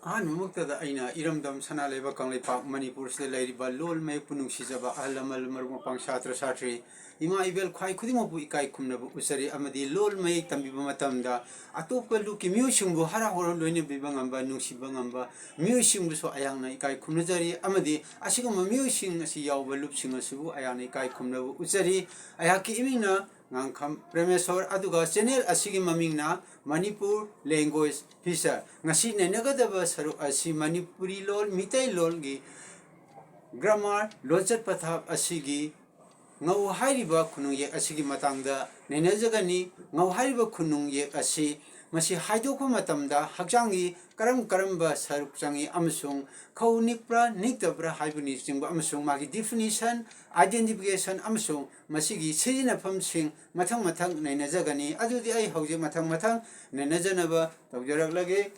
ꯑꯍꯥꯟꯕꯃꯛꯇꯗ ꯑꯩꯅ ꯏꯔꯝꯗꯝ ꯁꯅꯥ ꯂꯩꯕꯥꯛ ꯀꯪꯂꯩꯄꯥꯛ ꯃꯅꯤꯄꯨꯔꯁꯤꯗ ꯂꯩꯔꯤꯕ ꯂꯣꯜ ꯃꯌꯦꯛꯄꯨ ꯅꯨꯡꯁꯤꯖꯕ ꯑꯍꯜ ꯂꯃꯟ ꯃꯔꯨꯞ ꯃꯄꯥꯡ ꯁꯥꯇ꯭ꯔ ꯁꯥꯇ꯭ꯔꯤ ꯏꯃꯥ ꯏꯕꯦꯜ ꯈ꯭ꯋꯥꯏ ꯈꯨꯗꯤꯡꯃꯛꯄꯨ ꯏꯀꯥꯏ ꯈꯨꯝꯅꯕ ꯎꯠꯆꯔꯤ ꯑꯃꯗꯤ ꯂꯣꯜ ꯃꯌꯦꯛ ꯇꯝꯕꯤꯕ ꯃꯇꯝꯗ ꯑꯇꯣꯞꯄ ꯂꯨꯞꯀꯤ ꯃꯤꯑꯣꯏꯁꯤꯡꯕꯨ ꯍꯔꯥꯎ ꯍꯔꯥꯎ ꯂꯣꯏꯅꯕꯤꯕ ꯉꯝꯕ ꯅꯨꯡꯁꯤꯕ ꯉꯝꯕ ꯃꯤꯑꯣꯏꯁꯤꯡꯕꯨꯁꯨ ꯑꯩꯍꯥꯛꯅ ꯏꯀꯥꯏ ꯈꯨꯝꯅꯖꯔꯤ ꯑꯃꯗꯤ ꯑꯁꯤꯒꯨꯝꯕ ꯃꯤꯑꯣꯏꯁꯤꯡ ꯑꯁꯤ ꯌꯥꯎꯕ ꯂꯨꯞꯁꯤꯡ ꯑꯁꯤꯕꯨ ꯑꯩꯍꯥꯛꯅ ꯏꯀꯥꯏ ꯈꯨꯝꯅꯕ ꯎꯠꯆꯔꯤ ꯑꯩꯍꯥꯛꯀꯤ ꯏꯃꯤꯡꯅ ꯉꯥꯡꯈꯝ ꯄ꯭ꯔꯦꯃꯦꯁꯣꯔ ꯑꯗꯨꯒ ꯆꯦꯅꯦꯜ ꯑꯁꯤꯒꯤ ꯃꯃꯤꯡꯅ ꯃꯅꯤꯄꯨꯔ ꯂꯦꯡꯒ꯭ꯋꯦꯖ ꯐꯤꯆꯔ ꯉꯁꯤ ꯅꯩꯅꯒꯗꯕ ꯁꯔꯨꯛ ꯑꯁꯤ ꯃꯅꯤꯄꯨꯔꯤ ꯂꯣꯜ ꯃꯤꯇꯩꯂꯣꯟꯒꯤ ꯒ꯭ꯔꯥꯃꯥꯔ ꯂꯣꯟꯆꯠ ꯄꯊꯥꯞ ꯑꯁꯤꯒꯤ ꯉꯧ ꯍꯥꯏꯔꯤꯕ ꯈꯨꯅꯨꯡꯌꯦꯛ ꯑꯁꯤꯒꯤ ꯃꯇꯥꯡꯗ ꯅꯩꯅꯖꯒꯅꯤ ꯉꯧ ꯍꯥꯏꯔꯤꯕ ꯈꯨꯅꯨꯡꯌꯦꯛ ꯑꯁꯤ ꯃꯁꯤ ꯍꯥꯏꯗꯣꯛꯄ ꯃꯇꯝꯗ ꯍꯛꯆꯥꯡꯒꯤ ꯀꯔꯝꯕ ꯁꯔꯨꯛ ꯆꯪꯏ ꯑꯃꯁꯨꯡ ꯈꯧ ꯅꯤꯛꯄ꯭ꯔꯥ ꯅꯤꯛꯇꯕ꯭ꯔꯥ ꯍꯥꯏꯕꯅꯆꯤꯡꯕ ꯑꯃꯁꯨꯡ ꯃꯥꯒꯤ ꯗꯤꯐꯤꯅꯤꯁꯟ 아이덴티피케이션 ꯑꯃꯁꯨꯡ ꯃꯁꯤꯒꯤ ꯁꯤꯖꯤꯟꯅꯐꯝꯁꯤꯡ ꯃꯊꯪ ꯅꯩꯅꯖꯒꯅꯤ ꯑꯗꯨꯗꯤ ꯑꯩ ꯍꯧꯖꯤꯛ ꯃꯊꯪ ꯅꯩꯅꯖꯅꯕ ꯇꯧꯖꯔꯛꯂꯒꯦ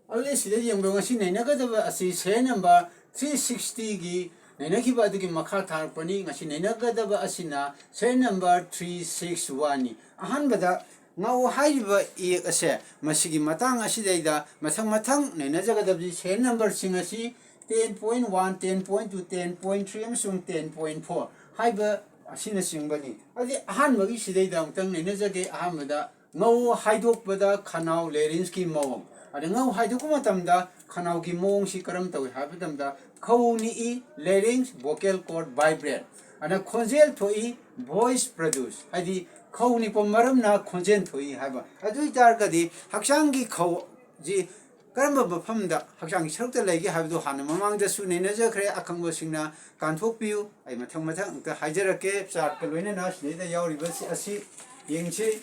ꯑꯗꯨꯗꯤ ꯁꯤꯗ ꯌꯦꯡꯕ ꯉꯁꯤ ꯅꯩꯅꯒꯗꯕ ꯑꯁꯤ ꯁꯦꯔꯤꯌꯦꯜ ꯅꯝꯕꯔ 360ꯒꯤ ꯅꯩꯅꯈꯤꯕ ꯑꯗꯨꯒꯤ ꯃꯈꯥ ꯊꯥꯔꯛꯄꯅꯤ ꯉꯁꯤ ꯅꯩꯅꯒꯗꯕ ꯑꯁꯤꯅ ꯁꯦꯔꯤꯌꯦꯜ ꯅꯝꯕꯔ 361ꯅꯤ ꯑꯍꯥꯟꯕꯗ ꯉꯧ ꯍꯥꯏꯔꯤꯕ ꯏꯌꯦꯛ ꯑꯁꯦ ꯃꯁꯤꯒꯤ ꯃꯇꯥꯡ ꯑꯁꯤꯗꯩꯗ ꯃꯊꯪ ꯅꯩꯅꯖꯒꯗꯕꯁꯤ ꯁꯦꯔꯤꯌꯦꯜ ꯅꯝꯕꯔꯁꯤꯡ ꯑꯁꯤ 10.1 10.2 10.3 ꯑꯃꯁꯨꯡ 10.4 ꯍꯥꯏꯕ ꯑꯁꯤꯅꯆꯤꯡꯕꯅꯤ ꯑꯗꯨꯗꯤ ꯑꯍꯥꯟꯕꯒꯤ ꯁꯤꯗꯩꯗ ꯑꯃꯨꯛꯇꯪ ꯅꯩꯅꯖꯒꯦ ꯑꯍꯥꯟꯕꯗ ꯉꯧ ꯍꯥꯏꯗꯣꯛꯄꯗ ꯈꯅꯥꯎ ꯂꯦꯔꯤꯟꯁꯀꯤ ꯃꯑꯣꯡ ꯑꯗ ꯉꯧ ꯍꯥꯏꯗꯣꯛꯄ ꯃꯇꯝꯗ ꯈꯅꯥꯎꯒꯤ ꯃꯑꯣꯡꯁꯤ ꯀꯔꯝ ꯇꯧꯏ ꯍꯥꯏꯕ ꯃꯇꯝꯗ ꯈꯧ ꯅꯤꯛꯏ ꯂꯦꯔꯤꯡꯁ ꯚꯣꯀꯦꯜ ꯀꯣꯔꯗ ꯚꯥꯏꯕ꯭ꯔꯦꯠ ꯑꯗ ꯈꯣꯟꯖꯦꯜ ꯊꯣꯛꯏ ꯚꯣꯏꯁ ꯄ꯭ꯔꯗ꯭ꯌꯨꯁ ꯍꯥꯏꯗꯤ ꯈꯧ ꯅꯤꯛꯄ ꯃꯔꯝꯅ ꯈꯣꯟꯖꯦꯜ ꯊꯣꯛꯏ ꯍꯥꯏꯕ ꯑꯗꯨ ꯑꯣꯏꯇꯥꯔꯒꯗꯤ ꯍꯛꯆꯥꯡꯒꯤ ꯈꯧꯁꯤ ꯀꯔꯝꯕ ꯃꯐꯝꯗ ꯍꯛꯆꯥꯡꯒꯤ ꯁꯔꯨꯛꯇ ꯂꯩꯒꯦ ꯍꯥꯏꯕꯗꯨ ꯍꯥꯟꯅ ꯃꯃꯥꯡꯗꯁꯨ ꯅꯩꯅꯖꯈ꯭ꯔꯦ ꯑꯈꯪꯕꯁꯤꯡꯅ ꯀꯥꯟꯊꯣꯛꯄꯤꯌꯨ ꯑꯩ ꯃꯊꯪ ꯑꯝꯇ ꯍꯥꯏꯖꯔꯛꯀꯦ ꯆꯥꯔꯠꯀ ꯂꯣꯏꯅꯅ ꯁꯤꯗꯩꯗ ꯌꯥꯎꯔꯤꯕ ꯑꯁꯤ ꯌꯦꯡꯁꯤ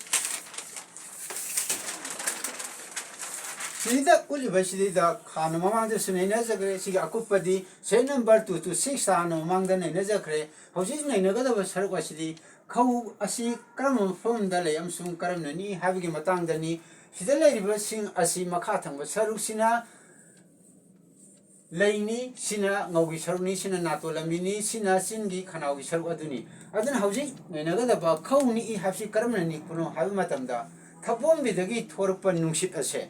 시리다 꿀리바 시리다 하는 마망도 스네너자 그래 시기 아쿠빠디 세 넘버 2 to 6 하는 마망도 내너자 그래 호시 내너가다 버서고 시디 khâu asi karam phom da le am sung karam nani habigi matang dani sidale riba sing asi makha thang ba saruk sina leini sina ngogi saruni sina nato lamini sina singi khanau gi saruk aduni adun hauji nenaga da ba khâu ni I habsi karam nani kuno habi matam da thapom bidagi thorpa nungsit ase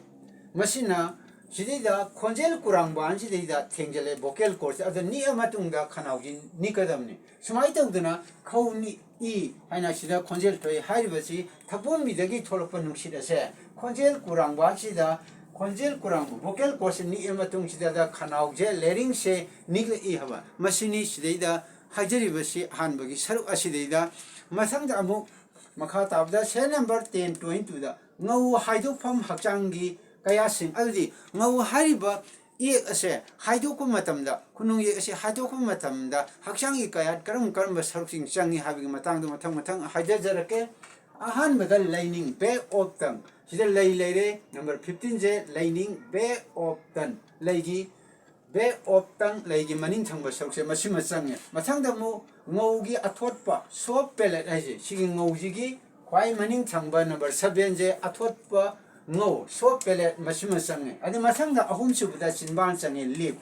masina sidida khonjel kurang ban sidida thengjale vocal cords adun ni amatung da khanau gi nikadamni sumai tawduna khâu ni 이 하나 시다 콘젤 토이 하리버시 탁본 미덕이 톨로퍼 능시다세 콘젤 꾸랑바 시다 콘젤 꾸랑 보켈 코스니 에마tung 시다다 카나우제 레링세 니글 이 하바 마시니 시데이다 하저리버시 한버기 서룩 아시데이다 마상다 아무 마카 답다 세 넘버 10 22다 ngau 하이도팜 학장기 가야심 아디 ngau 하리버 이 어세 하이도코 마탐다 군웅 이 어세 하이도코 마탐다 학창이 까야 그럼 서룩싱 짱이 하비기 마땅도 마탕 하이저저렇게 아한በ다 라이닝 배 옵던 시절 레이레 넘버 15제 라이닝 배 옵던 레이기 배 옵던 레이기 마닝 창버 서룩세 마시마 짱이 마탕다 무 ngau기 아토트바 소펠레 하지 시기 ngau지기 과이 마닝 창버 넘버 7제 아토트바 ngô so pelet masima sange adi masangda ahum subuda sinban sange lip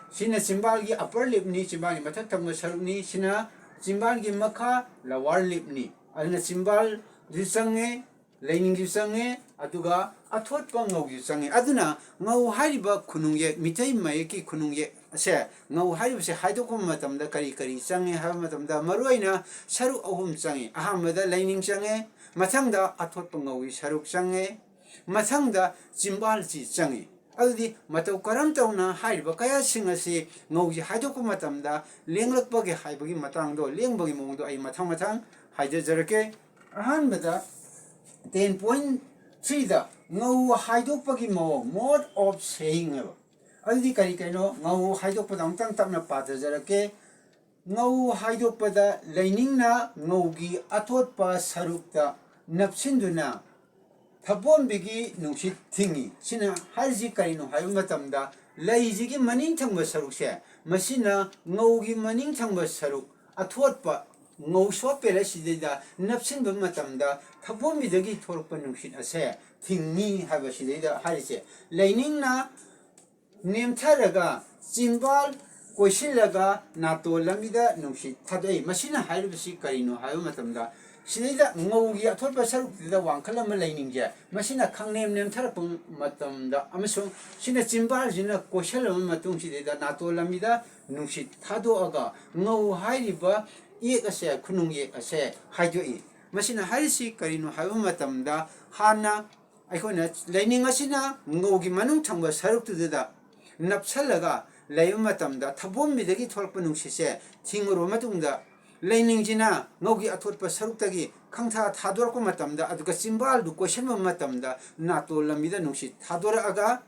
sina simbal gi upper lip ni simbal gi mathak thangma saruk ni sina simbal gi makha lower lip ni adina simbal gi sange lening gi sange aduga athot pa ngau gi sange aduna ngau hariba khunungye mitai mai ki khunungye ase ngau hariba se haidok matamda kari sange ha matamda maruaina saruk ahum sange ahamada lening sange mathangda athot pa ngau gi saruk sange 마상다 짐발지 짱이 어디 마토 카람타우나 하이버 카야싱아시 노지 하조코 마탐다 랭럭버게 하이버기 마땅도 랭버기 몽도 아이 마탕 하이저저렇게 한마다 10.3다 노 하이도버기 모 mode of saying 어디 카리카노 노 하이도버다 엄청 땀나 빠져저렇게 노 하이도버다 레닝나 노기 아토트바 사룩다 납신두나 탑본 비기 농시 팅이 시나 할지 까이노 하용 마tamda 레이지기 머닝 창버 서룩세 마시나 ngौ기 머닝 창버 서룩 아투엇바 ngौ소 페레시데다 납신버 마tamda 탑본 비덕이 토록바 농시 아세 팅니 하버시데다 할세 레이닝나 nemtharaga 진발 고실라가 나토 람비다 농시 타도이 마시나 할비시 까이노 하용 마tamda Sida ngaugi athotpa sarukda wangkhala ma laining masina khangnem nem tharap matamda amasung sina chimbal jina koshal matung sideda nato lamida nungsit thado aga ngau hairiba ek ase khunung ek ase haijoi masina harisi karino haiba matamda hana akhona laining asina ngaugi manung thangba saruktuda napsalaga layba matamda thabom midagi tholpa nungsise thingro matungda Laining jina ngaugi athotpa sarukdagi khangtha thadorko matamda aduga chimbal du question matamda nato lamida nungsi thadora aga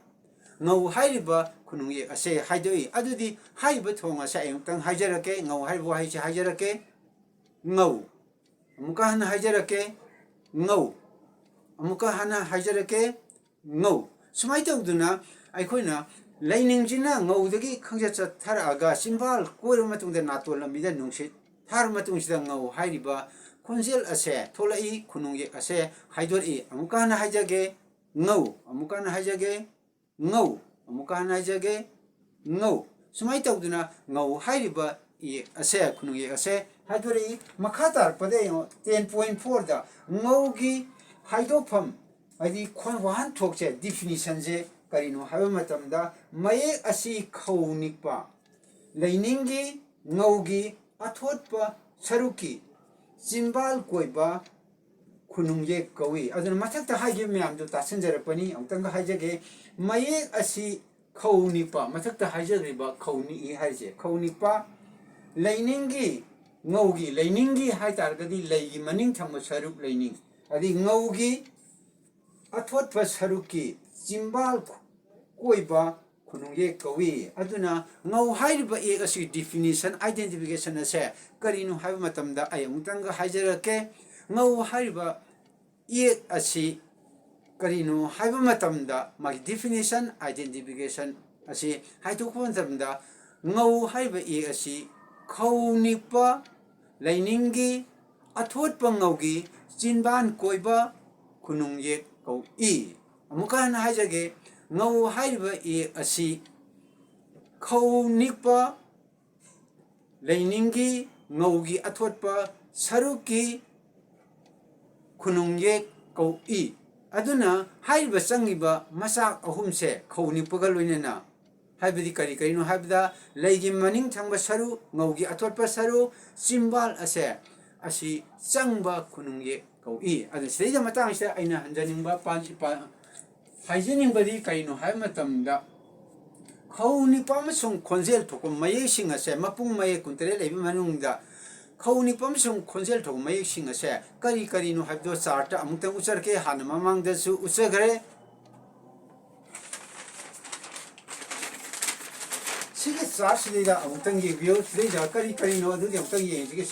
ngau hairiba khunungi ase haidoi adudi haiba thonga sa engtang haijarake ngau haibo haisi haijarake ngau amuka hana haijarake ngau amuka hana haijarake ngau sumai tawduna aikoina laining jina ngau dagi khangja thara aga chimbal koiro matungda nato lamida nungsi Thar matungsida ngau hairiba konjel ase tholai khunungi ase haidori amukana haijage ngau amukana haijage ngau amukana haijage ngau sumai tawduna ngau hairiba I ase khunungi ase haidori makhatar pade 10.4 da ngaugi haidofam adi khon wahan thokche definition je karino haiba matamda maye asi khaunikpa lainingi ngaugi athotpa saruki chimbal koiba khunungye kawi aduna mathakta haige myam do tasinjarapani amtanga haijage maye asi khaunipa mathakta haijagriba khauni I haije khaunipa lainingi ngaugi lainingi haitargadi laigi maning thangma saruk laining adi ngaugi athotpa saruki chimbal koiba khunungye kawi aduna ngau hairiba ek asi definition identification ase karinu haiba matamda ayamutanga haijarake ngau hairiba ek asi karinu haiba matamda magi definition identification asi haitokpa matamda ngau haiba ek asi khaunipa lainingi athotpa ngaugi chinban koiba khunungye kawi amukan haijage ngau hairiba e asi khaunikpa lainingi ngaugi athotpa saruki khunungye kawi aduna hairiba changiba masak ahumse khaunikpaga loinena haibadi kari karino haibda laigi maning thangba saru ngaugi athotpa saru chimbal ase asi changba khunungye kawi adu seida matang se aina hanjaningba Haijening badi kaino hai matamda khauni pamasung khonjel thoko mayek sing ase mapung mayek kuntere lebi manungda khauni pamasung khonjel thoko mayek sing ase kari kari no habdo charta amutang ucharke han mamang da su uchagre sigi char sidida amutang gi view sidida kari kari no adu amutang gi sigi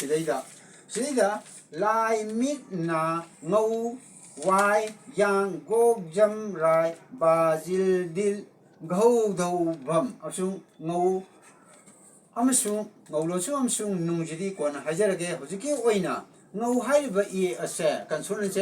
sidida lai mit na ngau Wai yang gog jam rai bazil dil gau dau bam asung ngau amasung ngau lo su amasung nungjidi kona hajarage hojiki oina ngau haiba e ase consonant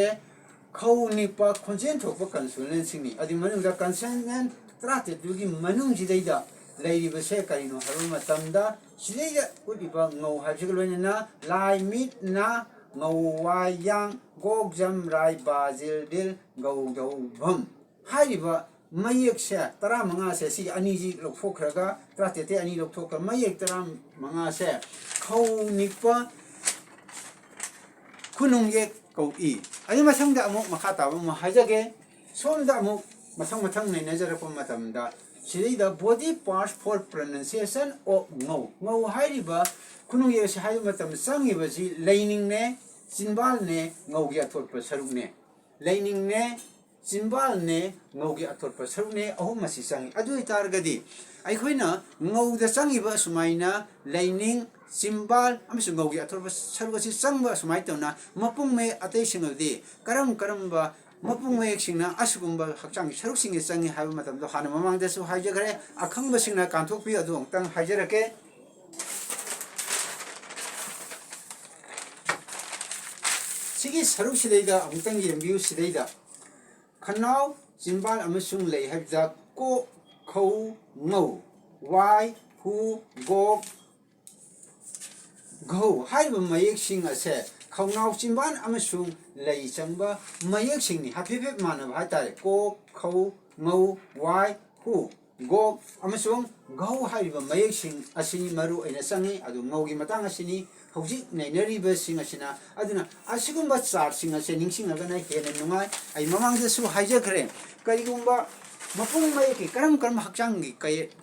khau nipa khonjen thokpa consonant singni adi manungda consonant trate dugi manung jidaida leiriba se karino haru matamda sideida udiba ngau hajig loina lai mit na ngau wai yang gog jam rai bazil dil gau dau bam haiba mayek se tara manga se si ani ji lokfokhraga tratete ani lokthokra mayek tara manga se khau nikpa khunung ye kau I ani masangda amuk makhata ma hajage somda amuk masang nei najarapa matamda Shida body parts for pronunciation of ngau hairiba khunung ye se haiba matam sangiba ji laining ne Chimbal ne ngaugi athotpa saruk ne laining ne chimbal ne ngaugi athotpa saruk ne ahum masi sangi adu itargadi aikhoina ngauda sangiba sumaina laining chimbal amsu ngaugi athotpa saruk asi sangba sumai tawna mapung me atei singadi karam ba mapung me singna asugumba hakchang saruk singi sangi haiba matamdo hana mamang dasu haijagare akhangba singna kanthokpi adu ongtang haijarake Sigi saruk sidayda amutang yembiu sidayda khanau chimbal amasung lei habda ko khau ngau wai hu go go haiba mayek sing ase ꯈꯧꯅꯥꯎ ꯆꯤꯝꯕꯥꯟ ꯑꯃꯁꯨꯡ ꯂꯩ ꯆꯪꯕ ꯃꯌꯦꯛꯁꯤꯡꯅꯤ ꯍꯥꯏꯐꯦꯠ ꯃꯥꯟꯅꯕ ꯍꯥꯏꯇꯥꯔꯦ ꯀꯣꯛ ꯈꯧ ꯉꯧ ꯋꯥꯏ ꯍꯨ ꯒꯣꯛ ꯑꯃꯁꯨꯡ ꯘꯧ ꯍꯥꯏꯔꯤꯕ ꯃꯌꯦꯛꯁꯤꯡ ꯑꯁꯤꯅꯤ ꯃꯔꯨ ꯑꯣꯏꯅ ꯆꯪꯉꯤ ꯑꯗꯨ ꯉꯧꯒꯤ ꯃꯇꯥꯡ ꯑꯁꯤꯅꯤ ꯍꯧꯖꯤꯛ ꯅꯩꯅꯔꯤꯕꯁꯤꯡ ꯑꯁꯤꯅ ꯑꯗꯨꯅ ꯑꯁꯤꯒꯨꯝꯕ ꯆꯥꯔꯠꯁꯤꯡ ꯑꯁꯤ ꯅꯤꯡꯁꯤꯡꯂꯒꯅ ꯍꯦꯟꯅ ꯅꯨꯡꯉꯥꯏ ꯑꯩ ꯃꯃꯥꯡꯗꯁꯨ ꯍꯥꯏꯖꯈ꯭ꯔꯦ ꯀꯔꯤꯒꯨꯝꯕ ꯃꯄꯨꯡ ꯃꯌꯦꯛꯀꯤ ꯀꯔꯝ ꯀꯔꯝꯕ ꯍꯛꯆꯥꯡꯒꯤ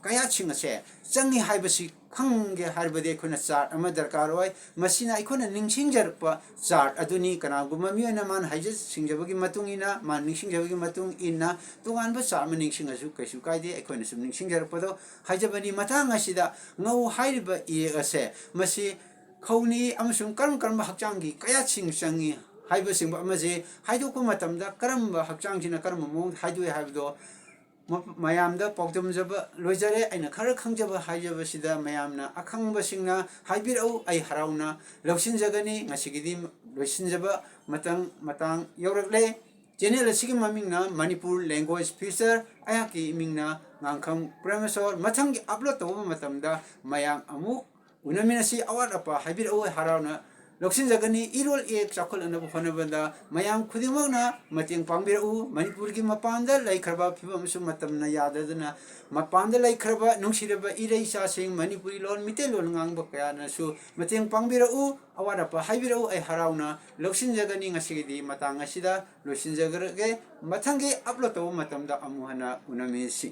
ꯀꯌꯥꯠꯁꯤꯡ ꯑꯁꯦ ꯆꯪꯉꯤ ꯍꯥꯏꯕꯁꯤ ꯈꯪꯒꯦ ꯍꯥꯏꯔꯕꯗꯤ ꯑꯩꯈꯣꯏꯅ ꯆꯥꯔꯠ ꯑꯃ ꯗꯔꯀꯥꯔ ꯑꯣꯏ ꯃꯁꯤꯅ ꯑꯩꯈꯣꯏꯅ ꯅꯤꯡꯁꯤꯡꯖꯔꯛꯄ ꯆꯥꯔꯠ ꯑꯗꯨꯅꯤ ꯀꯅꯥꯒꯨꯝꯕ ꯃꯤꯑꯣꯏꯅ ꯃꯥꯅ ꯍꯩꯖ ꯁꯤꯡꯖꯕꯒꯤ ꯃꯇꯨꯡ ꯏꯟꯅ ꯃꯥꯅ ꯅꯤꯡꯁꯤꯡꯖꯕꯒꯤ ꯃꯇꯨꯡ ꯏꯟꯅ ꯇꯣꯉꯥꯟꯕ ꯆꯥꯔꯠ ꯑꯃ ꯅꯤꯡꯁꯤꯡꯉꯁꯨ ꯀꯩꯁꯨ ꯀꯥꯏꯗꯦ ꯑꯩꯈꯣꯏꯅ ꯁꯨꯝ ꯅꯤꯡꯁꯤꯡꯖꯔꯛꯄꯗꯣ ꯍꯥꯏꯖꯕꯅꯤ ꯃꯇꯥꯡ ꯑꯁꯤꯗ ꯉꯧ ꯍꯥꯏꯔꯤꯕ ꯏꯌꯦꯛ ꯑꯁꯦ ꯃꯁꯤ ꯈꯧꯅꯤ ꯑꯃꯁꯨꯡ ꯀꯔꯝ ꯀꯔꯝꯕ ꯍꯛꯆꯥꯡꯒꯤ ꯀꯌꯥꯠꯁꯤꯡ ꯆꯪꯉꯤ ꯍꯥꯏꯕꯁꯤꯡꯕ ꯑꯃꯁꯦ ꯍꯥꯏꯗꯣꯛꯄ ꯃꯇꯝꯗ ꯀꯔꯝꯕ ꯍꯛꯆꯥꯡꯁꯤꯅ ꯀꯔꯝꯕ ꯃꯑꯣꯡꯗ ꯍꯥꯏꯗꯣꯛꯏ ꯍꯥꯏꯕꯗꯣ ꯃꯌꯥꯝꯗ ꯄꯥꯎꯗꯝꯖꯕ ꯂꯣꯏꯖꯔꯦ ꯑꯩꯅ ꯈꯔ ꯈꯪꯖꯕ ꯍꯥꯏꯖꯕꯁꯤꯗ ꯃꯌꯥꯝꯅ ꯑꯈꯪꯕꯁꯤꯡꯅ ꯍꯥꯏꯕꯤꯔꯛꯎ ꯑꯩ ꯍꯔꯥꯎꯅ ꯂꯧꯁꯤꯟꯖꯒꯅꯤ ꯉꯁꯤꯒꯤꯗꯤ ꯂꯣꯏꯁꯤꯟꯖꯕ ꯃꯇꯥꯡ ꯌꯧꯔꯛꯂꯦ ꯆꯦꯅꯦꯜ ꯑꯁꯤꯒꯤ ꯃꯃꯤꯡꯅ ꯃꯅꯤꯄꯨꯔ ꯂꯦꯡꯒ꯭ꯋꯦꯖ ꯐ꯭ꯌꯨꯆꯔ ꯑꯩꯍꯥꯛꯀꯤ ꯏꯃꯤꯡꯅ ꯉꯥꯡꯈꯝ ꯄ꯭ꯔꯦꯃꯦꯁꯣꯔ ꯃꯊꯪꯒꯤ ꯑꯞꯂꯣꯗ ꯇꯧꯕ ꯃꯇꯝꯗ ꯃꯌꯥꯝ ꯑꯃꯨꯛ ꯎꯅꯃꯤꯟꯅꯁꯤ ꯑꯋꯥꯠ ꯑꯄꯥ ꯍꯥꯏꯕꯤꯔꯛꯎ ꯍꯔꯥꯎꯅ ꯂꯧꯁꯤꯟꯖꯒꯅꯤ ꯏꯔꯣꯜ ꯏꯌꯦꯛ ꯆꯥꯎꯈꯠꯂꯛꯅꯕ ꯍꯣꯠꯅꯕꯗ ꯃꯌꯥꯝ ꯈꯨꯗꯤꯡꯃꯛꯅ ꯃꯇꯦꯡ ꯄꯥꯡꯕꯤꯔꯛꯎ ꯃꯅꯤꯄꯨꯔꯒꯤ ꯃꯄꯥꯟꯗ ꯂꯩꯈ꯭ꯔꯕ ꯐꯤꯕꯝ ꯑꯃꯁꯨꯡ ꯃꯇꯝꯅ ꯌꯥꯗꯗꯨꯅ ꯃꯄꯥꯟꯗ ꯂꯩꯈ꯭ꯔꯕ ꯅꯨꯡꯁꯤꯔꯕ ꯏꯔꯩꯆꯥꯁꯤꯡ ꯃꯅꯤꯄꯨꯔꯤ ꯂꯣꯟ ꯃꯤꯇꯩꯂꯣꯟ ꯉꯥꯡꯕ ꯀꯌꯥꯅꯁꯨ ꯃꯇꯦꯡ ꯄꯥꯡꯕꯤꯔꯛꯎ ꯑꯋꯥꯠ ꯑꯄꯥ ꯍꯥꯏꯕꯤꯔꯛꯎ ꯑꯩ ꯍꯔꯥꯎꯅ ꯂꯧꯁꯤꯟꯖꯒꯅꯤ ꯉꯁꯤꯒꯤꯗꯤ ꯃꯇꯥꯡ ꯑꯁꯤꯗ ꯂꯣꯏꯁꯤꯟꯖꯈ꯭ꯔꯒꯦ ꯃꯊꯪꯒꯤ ꯑꯞꯂꯣꯗ ꯇꯧꯕ ꯃꯇꯝꯗ ꯑꯃꯨꯛ ꯍꯟꯅ ꯎꯅꯃꯤꯟꯅꯁꯤ